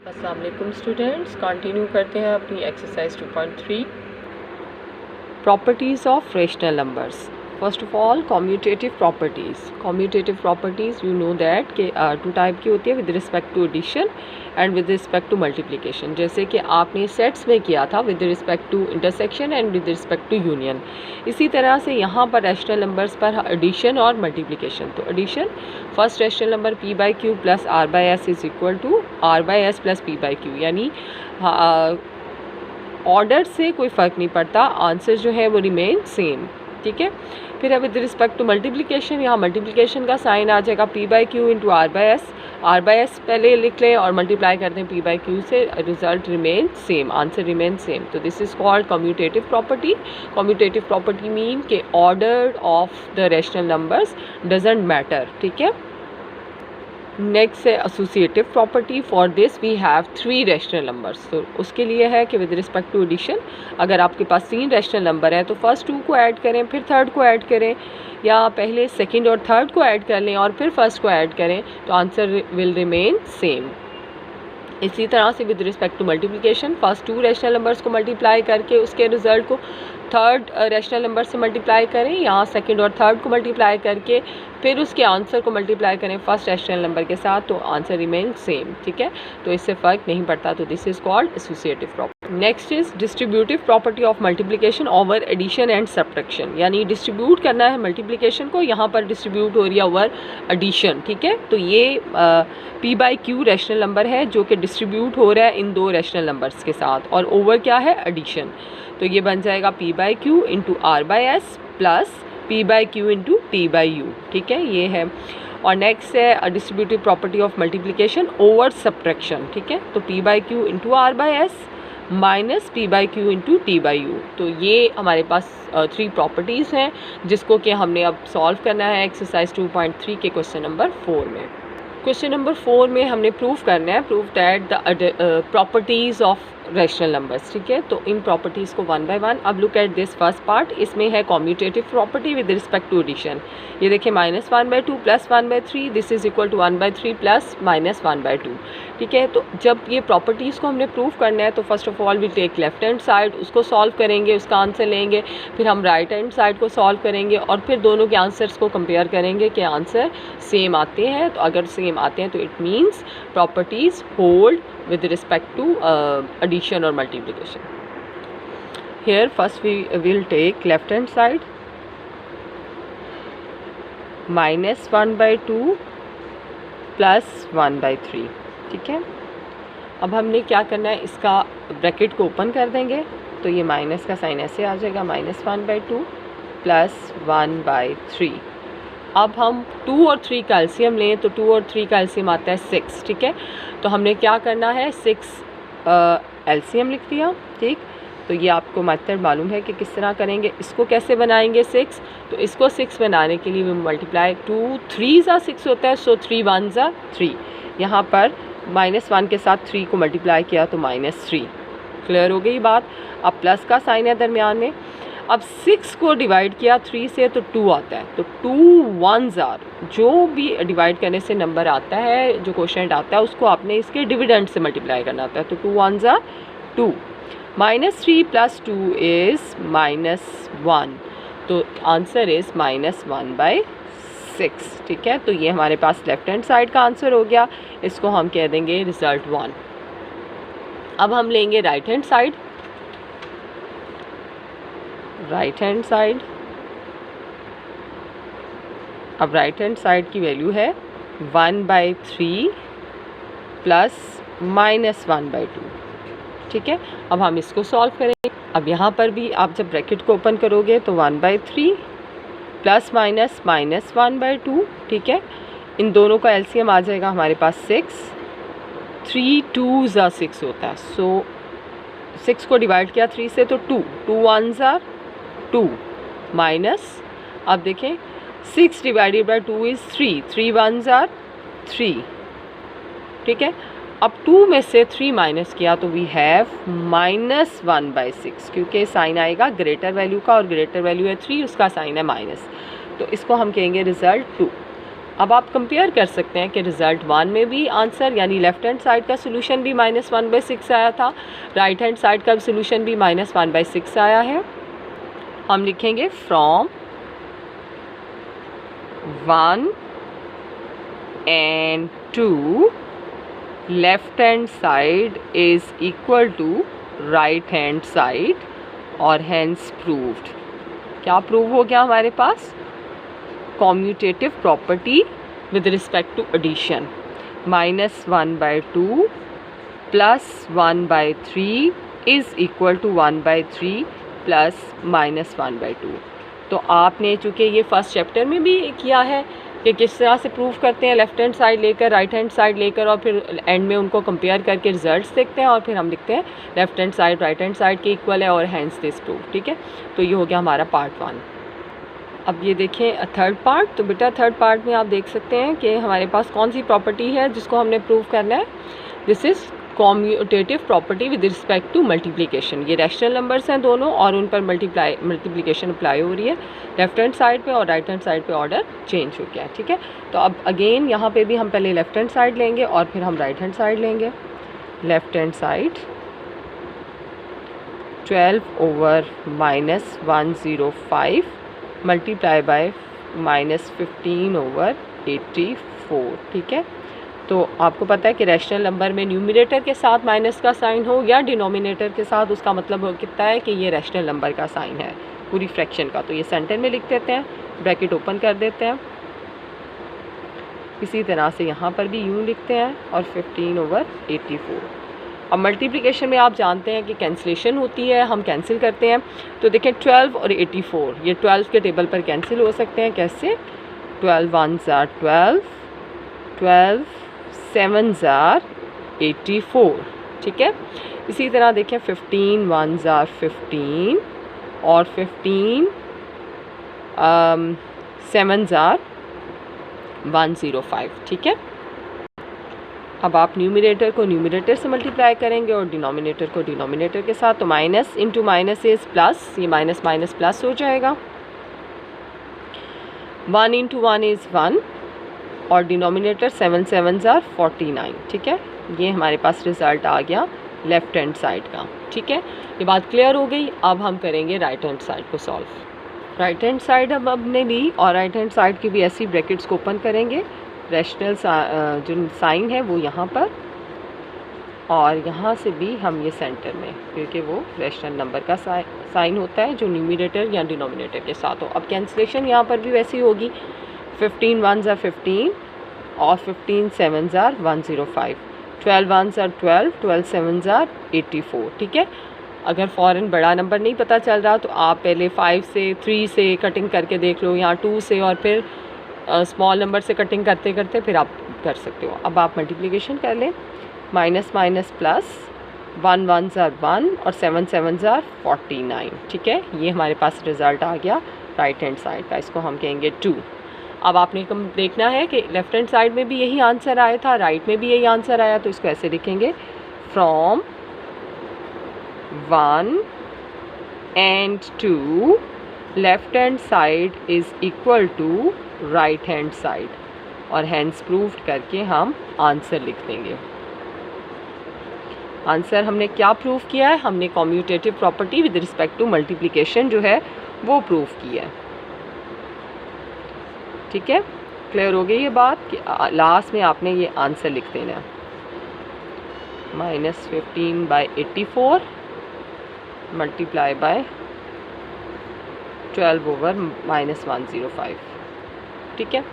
अस्सलाम वालेकुम students, continue करते हैं अपनी exercise 2.3 properties of rational numbers. First of all commutative properties you know that के टू टाइप की होती है, with respect to addition and with respect to multiplication. जैसे कि आपने सेट्स में किया था with respect to intersection and with respect to union, इसी तरह से यहाँ पर रैशनल नंबर्स पर एडिशन और मल्टीप्लिकेशन। तो addition, first rational number p by q plus r by s is equal to r by s plus p by q, यानी order से कोई फ़र्क नहीं पड़ता, आंसर जो है वो रिमेन सेम। ठीक है, फिर है विद रिस्पेक्ट टू मल्टीप्लिकेशन, यहाँ मल्टीप्लिकेशन का साइन आ जाएगा p by Q into r by S पहले लिख लें और मल्टीप्लाई कर दें p बाई क्यू से, result remain same, answer remain same. तो this is called commutative property. Commutative property mean के order of the rational numbers doesn't matter. ठीक है, नेक्स्ट है associative property. For this we have 3 rational numbers. तो उसके लिए है कि विद रिस्पेक्ट टू एडिशन, अगर आपके पास 3 रैशनल नंबर हैं तो फर्स्ट 2 को ऐड करें, फिर थर्ड को ऐड करें, या पहले सेकंड और थर्ड को ऐड कर लें और फिर फर्स्ट को ऐड करें, तो आंसर विल रिमेन सेम। इसी तरह से with respect to multiplication, first 2 rational numbers को मल्टीप्लाई करके उसके रिजल्ट को थर्ड रैशनल नंबर से मल्टीप्लाई करें, यहाँ सेकंड और थर्ड को मल्टीप्लाई करके फिर उसके आंसर को मल्टीप्लाई करें फर्स्ट रैशनल नंबर के साथ, तो आंसर रिमेन सेम। ठीक है, तो इससे फ़र्क नहीं पड़ता। तो this is called associative property. Next is distributive property of multiplication over addition and subtraction, यानी डिस्ट्रीब्यूट करना है मल्टीप्लिकेशन को, यहाँ पर डिस्ट्रीब्यूट हो रही है ओवर एडिशन। ठीक है, तो ये p by Q rational number है जो कि डिस्ट्रीब्यूट हो रहा है इन 2 रैशनल नंबर्स के साथ, और ओवर क्या है, एडिशन। तो ये बन जाएगा p by Q into r by s plus p by Q into t by you. ठीक है, ये है। और नेक्स्ट है distributive property of multiplication over subtraction. ठीक है, तो p by Q into r by S minus p by Q into t by you. तो ये हमारे पास 3 प्रॉपर्टीज़ हैं जिसको कि हमने अब सॉल्व करना है एक्सरसाइज 2.3 के क्वेश्चन नंबर 4 में। क्वेश्चन नंबर 4 में हमने प्रूव करना है, prove that the properties of rational numbers. ठीक है, तो इन प्रॉपर्टीज़ को वन बाय वन। अब look at this first part, इसमें है commutative property with respect to addition. ये देखिए -1/2 plus 1/3, this is equal to 1/3 plus -1/2। ठीक है, तो जब ये प्रॉपर्टीज़ को हमने प्रूव करना है तो first of all we take left hand side, उसको सॉल्व करेंगे, उसका आंसर लेंगे, फिर हम राइट हैंड साइड को सॉल्व करेंगे और फिर दोनों के आंसर्स को कंपेयर करेंगे कि आंसर सेम आते हैं। तो अगर सेम आते हैं तो it means properties hold with respect to addition or multiplication. Here first we will take left hand side, -1/2 plus 1/3। ठीक है, अब हमने क्या करना है, इसका ब्रैकेट को ओपन कर देंगे, तो ये माइनस का साइन ऐसे आ जाएगा, -1/2 प्लस 1/3। अब हम 2 और 3 का एलसीएम लें तो 2 और 3 का एलसीएम आता है 6। ठीक है, तो हमने क्या करना है, 6 एलसीएम लिख दिया। ठीक, तो ये आपको मेथड मालूम है कि किस तरह करेंगे। इसको कैसे बनाएंगे 6, तो इसको 6 बनाने के लिए मल्टीप्लाई 2 3 6 होता है, सो 3 1 3। यहाँ पर -1 के साथ 3 को मल्टीप्लाई किया तो -3। क्लियर हो गई बात। अब प्लस का साइन है दरमियान में। अब 6 को डिवाइड किया 3 से तो 2 आता है, तो 2 1 जो भी डिवाइड करने से नंबर आता है, जो क्वोशिएंट आता है, उसको आपने इसके डिविडेंड से मल्टीप्लाई करना होता है। तो 2 1 2, -3 प्लस 2 इज़ -1, तो आंसर इज़ -1/6। ठीक है, तो ये हमारे पास लेफ्ट हैंड साइड का आंसर हो गया, इसको हम कह देंगे रिज़ल्ट 1। अब हम लेंगे राइट हैंड साइड, अब राइट हैंड साइड की वैल्यू है 1/3 प्लस -1/2। ठीक है, अब हम इसको सॉल्व करेंगे। अब यहाँ पर भी आप जब ब्रैकेट को ओपन करोगे तो 1/3 प्लस माइनस -1/2। ठीक है, इन दोनों का एलसीएम आ जाएगा हमारे पास 6, 3 2 6 होता है, सो 6 को डिवाइड किया 3 से तो 2 1 2 माइनस, अब देखें 6 डिवाइडेड बाई 2 इज़ 3, 3 1 3। ठीक है, अब 2 में से 3 माइनस किया तो वी हैव -1/6, क्योंकि साइन आएगा ग्रेटर वैल्यू का और ग्रेटर वैल्यू है 3, उसका साइन है माइनस, तो इसको हम कहेंगे रिज़ल्ट 2। अब आप कंपेयर कर सकते हैं कि रिज़ल्ट 1 में भी आंसर यानी लेफ़्ट हैंड साइड का सोल्यूशन भी -1/6 आया था, राइट हैंड साइड का सोल्यूशन भी -1/6 आया है। हम लिखेंगे from 1 and 2 left hand side is equal to right hand side और हैंस प्रूव्ड। क्या प्रूव हो गया हमारे पास? Commutative property with respect to addition, -1/2 + 1/3 is equal to 1/3 + -1/2। तो आपने चूँकि ये फर्स्ट चैप्टर में भी किया है कि किस तरह से प्रूव करते हैं, लेफ़्ट हैंड साइड लेकर, राइट हैंड साइड लेकर, और फिर एंड में उनको कंपेयर करके रिजल्ट्स देखते हैं और फिर हम लिखते हैं left hand side right hand side के इक्वल है और हैंस दिस प्रूव। ठीक है, तो ये हो गया हमारा पार्ट 1। अब ये देखें थर्ड पार्ट। तो बेटा थर्ड पार्ट में आप देख सकते हैं कि हमारे पास कौन सी प्रॉपर्टी है जिसको हमने प्रूव करना है। This is commutative property with respect to multiplication. ये रैशनल नंबर्स हैं दोनों और उन पर मल्टीप्लिकेशन अप्लाई हो रही है। लेफ़्ट हैंड साइड पे और राइट हैंड साइड पे ऑर्डर चेंज हो गया है। ठीक है, तो अब अगेन यहाँ पे भी हम पहले लेफ़्ट हैंड साइड लेंगे और फिर हम राइट हैंड साइड लेंगे। Left hand side 12/-105 multiply by -15/84। ठीक है, तो आपको पता है कि रैशनल नंबर में न्यूमरेटर के साथ माइनस का साइन हो या डिनोमिनेटर के साथ, उसका मतलब कितना है कि ये रैशनल नंबर का साइन है पूरी फ्रैक्शन का। तो ये सेंटर में लिख देते हैं, ब्रैकेट ओपन कर देते हैं। इसी तरह से यहाँ पर भी यूँ लिखते हैं और 15/84। अब मल्टीप्लिकेशन में आप जानते हैं कि कैंसिलेशन होती है, हम कैंसिल करते हैं। तो देखें 12 और 84 ये 12 के टेबल पर कैंसिल हो सकते हैं। कैसे? 12 1s are 12, 12 7s are 84। ठीक है, इसी तरह देखें 15 1s are 15 और 15 7s are 105। ठीक है, अब आप न्यूमरेटर को न्यूमरेटर से मल्टीप्लाई करेंगे और डिनोमिनेटर को डिनोमिनेटर के साथ। तो minus into minus is plus, ये माइनस माइनस प्लस हो जाएगा। 1 इंटू 1 इज़ 1 और डिनोमिनेटर 7 7s are 49। ठीक है, ये हमारे पास रिज़ल्ट आ गया लेफ़्ट हैंड साइड का। ठीक है, ये बात क्लियर हो गई। अब हम करेंगे राइट हैंड साइड को सॉल्व। राइट हैंड साइड अब हमने ली और राइट हैंड साइड की भी ऐसी ब्रैकेट्स को ओपन करेंगे। रैशनल जो साइन है वो यहाँ पर और यहाँ से भी हम ये सेंटर में, क्योंकि वो रैशनल नंबर का साइन होता है जो न्यूमरेटर या डिनोमिनेटर के साथ हो। अब कैंसिलेशन यहाँ पर भी वैसी होगी। 15 1s are 15 और 15 7s are 105, 12 1s are 12, 12 7s are 84। ठीक है, अगर फ़ौरन बड़ा नंबर नहीं पता चल रहा तो आप पहले 5 से 3 से कटिंग करके देख लो, यहाँ 2 से, और फिर स्मॉल नंबर से कटिंग करते करते फिर आप कर सकते हो। अब आप मल्टीप्लिकेशन कर लें। Minus minus plus, 1 1s are 1 और 7 7s are 49। ठीक है, ये हमारे पास रिज़ल्ट आ गया राइट हैंड साइड का। इसको हम कहेंगे 2। अब आपने देखना है कि लेफ़्ट हैंड साइड में भी यही आंसर आया था, राइट में भी यही आंसर आया, तो इसको ऐसे लिखेंगे from 1 and 2 left hand side is equal to right hand side और हैंस प्रूव्ड करके हम आंसर लिख देंगे। आंसर हमने क्या प्रूव किया है? हमने commutative property with respect to multiplication जो है वो प्रूव की है। ठीक है, क्लियर हो गई ये बात कि लास्ट में आपने ये आंसर लिख देना है। -15/84 मल्टीप्लाई बाय 12/-105। ठीक है।